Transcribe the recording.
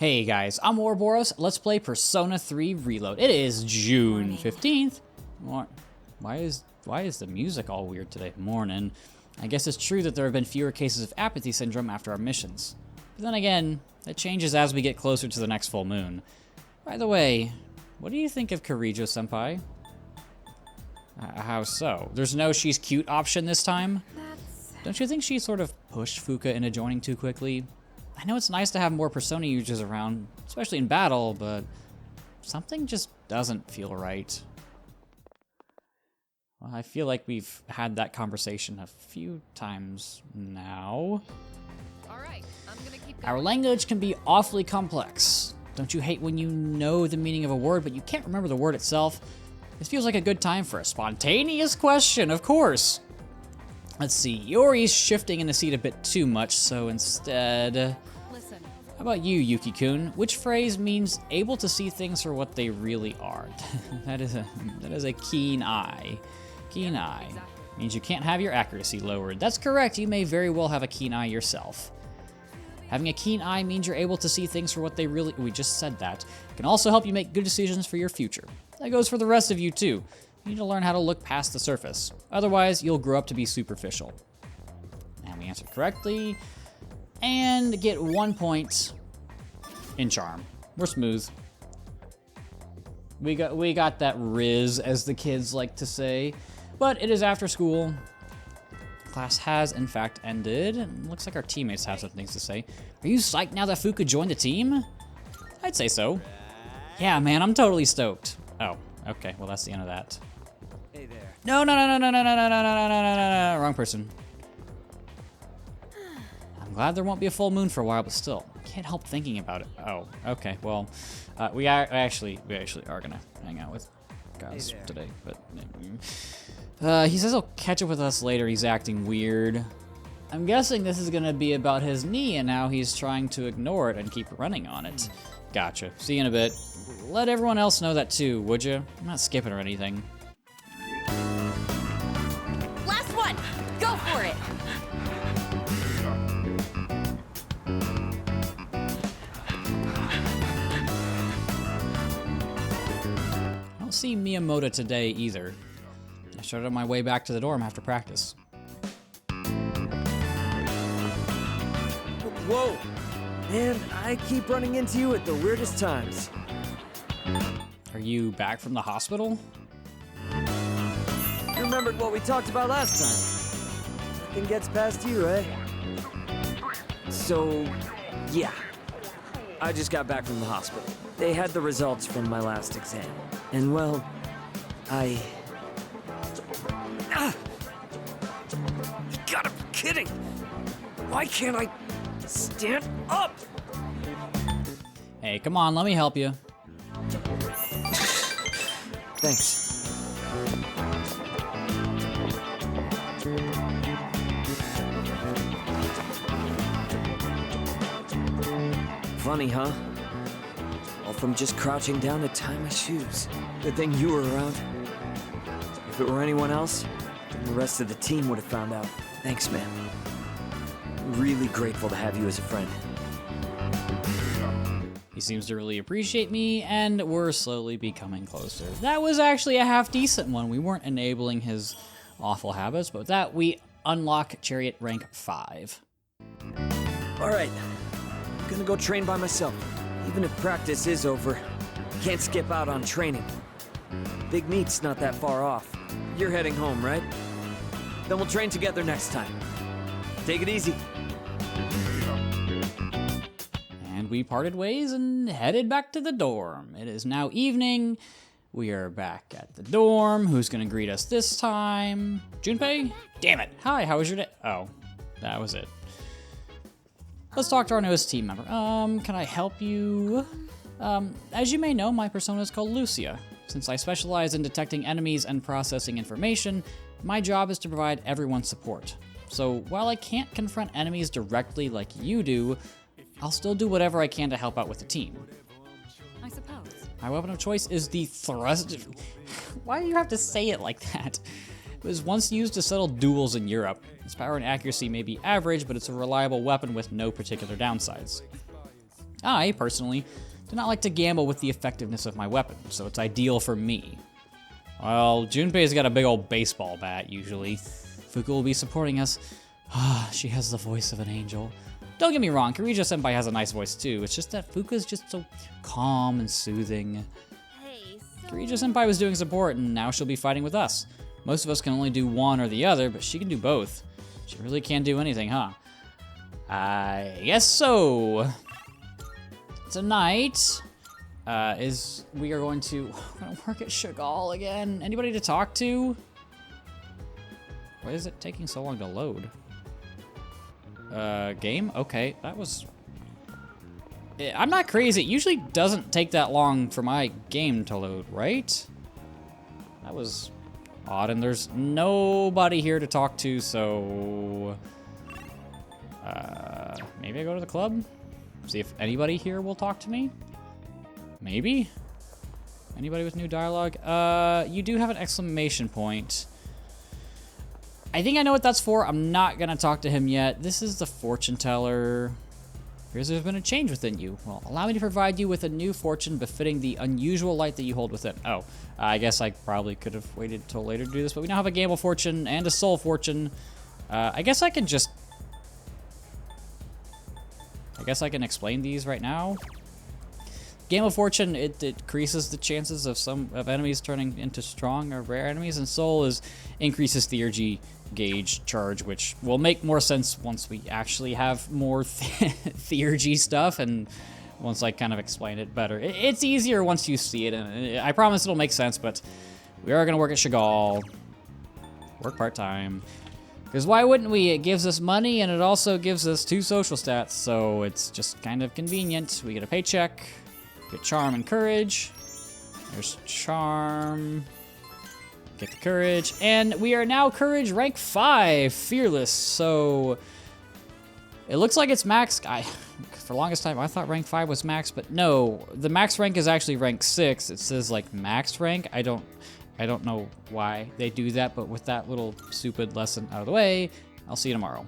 Hey guys, I'm Ouroboros. Let's play Persona 3 Reload. It is June 15th. Why is the music all weird today? Morning. I guess it's true that there have been fewer cases of apathy syndrome after our missions. But then again, that changes as we get closer to the next full moon. By the way, what do you think of Kirijo-senpai? How so? There's no she's cute option this time? Don't you think she sort of pushed Fuka into joining too quickly? I know it's nice to have more Persona users around, especially in battle, but something just doesn't feel right. Well, I feel like we've had that conversation a few times now. All right, I'm gonna keep going. Our language can be awfully complex. Don't you hate when you know the meaning of a word, but you can't remember the word itself? This feels like a good time for a spontaneous question, of course. Let's see, Yori's shifting in the seat a bit too much, so instead... Listen. How about you, Yuki-kun? Which phrase means able to see things for what they really are? that is a keen eye. Keen eye. Means you can't have your accuracy lowered. That's correct, you may very well have a keen eye yourself. Having a keen eye means you're able to see things for what they really... We just said that. It can also help you make good decisions for your future. That goes for the rest of you, too. You need to learn how to look past the surface. Otherwise, you'll grow up to be superficial. And we answered correctly. And get 1 point in charm. We're smooth. We got that riz, as the kids like to say. But it is after school. Class has, in fact, ended. And looks like our teammates have some things to say. Are you psyched now that Fuka joined the team? I'd say so. Yeah, man, I'm totally stoked. Oh, okay. Well, that's the end of that. Hey there. No, wrong person. I'm glad there won't be a full moon for a while, but still, I can't help thinking about it. Oh, okay, well, we actually are gonna hang out with guys today, but he says he'll catch up with us later. He's acting weird. I'm guessing this is gonna be about his knee and how he's trying to ignore it and keep running on it. Gotcha. See you in a bit. Let everyone else know that too, would you? I'm not skipping or anything. Last one. Go for it. I don't see Miyamoto today either. I started on my way back to the dorm after practice. Whoa! Man, I keep running into you at the weirdest times. Are you back from the hospital? You remembered what we talked about last time. Nothing gets past you, eh? So, yeah. I just got back from the hospital. They had the results from my last exam. And well, You gotta be kidding! Why can't I stand up? Hey, come on, let me help you. Thanks. Funny, huh? All from just crouching down to tie my shoes. Good thing you were around. If it were anyone else, then the rest of the team would have found out. Thanks, man. Really grateful to have you as a friend. He seems to really appreciate me, and we're slowly becoming closer. That was actually a half-decent one. We weren't enabling his awful habits, but with that, we unlock Chariot rank 5. Alright, I'm gonna go train by myself. Even if practice is over, can't skip out on training. Big meet's not that far off. You're heading home, right? Then we'll train together next time. Take it easy. And we parted ways and headed back to the dorm. It is now evening. We are back at the dorm. Who's gonna greet us this time? Junpei? Damn it. Hi, how was your day? Oh, that was it. Let's talk to our newest team member. Can I help you? As you may know, my persona is called Lucia. Since I specialize in detecting enemies and processing information, my job is to provide everyone support. So while I can't confront enemies directly like you do, I'll still do whatever I can to help out with the team. I suppose. My weapon of choice is the thrust... Why do you have to say it like that? It was once used to settle duels in Europe. Its power and accuracy may be average, but it's a reliable weapon with no particular downsides. I, personally, do not like to gamble with the effectiveness of my weapon, so it's ideal for me. Well, Junpei's got a big old baseball bat, usually. Fuka will be supporting us. She has the voice of an angel. Don't get me wrong, Kirijo-senpai has a nice voice too. It's just that Fuka's just so calm and soothing. Hey, Kirijo-senpai was doing support, and now she'll be fighting with us. Most of us can only do one or the other, but she can do both. She really can do anything, huh? I guess so. Tonight, we are going to work at Chagall again. Anybody to talk to? Why is it taking so long to load? Game? Okay, that was... I'm not crazy. It usually doesn't take that long for my game to load, right? That was odd, and there's nobody here to talk to, so... maybe I go to the club? See if anybody here will talk to me? Maybe? Anybody with new dialogue? You do have an exclamation point. I think I know what that's for. I'm not gonna talk to him yet. This is the fortune teller. Appears there's been a change within you. Well, allow me to provide you with a new fortune befitting the unusual light that you hold within. Oh, I guess I probably could have waited till later to do this, but we now have a gamble fortune and a soul fortune. I guess I can just... I guess I can explain these right now. Game of Fortune, it increases the chances of enemies turning into strong or rare enemies, and Soul increases Theurgy gauge charge, which will make more sense once we actually have more Theurgy stuff, and once I kind of explain it better. It's easier once you see it, and I promise it'll make sense, but we are going to work at Chagall. Work part-time. Because why wouldn't we? It gives us money, and it also gives us 2 social stats, so it's just kind of convenient. We get a paycheck. Get Charm and Courage. There's Charm. Get the Courage. And we are now Courage rank 5, Fearless. So it looks like it's max. For the longest time, I thought rank 5 was max, but no. The max rank is actually rank 6. It says like max rank. I don't know why they do that, but with that little stupid lesson out of the way, I'll see you tomorrow.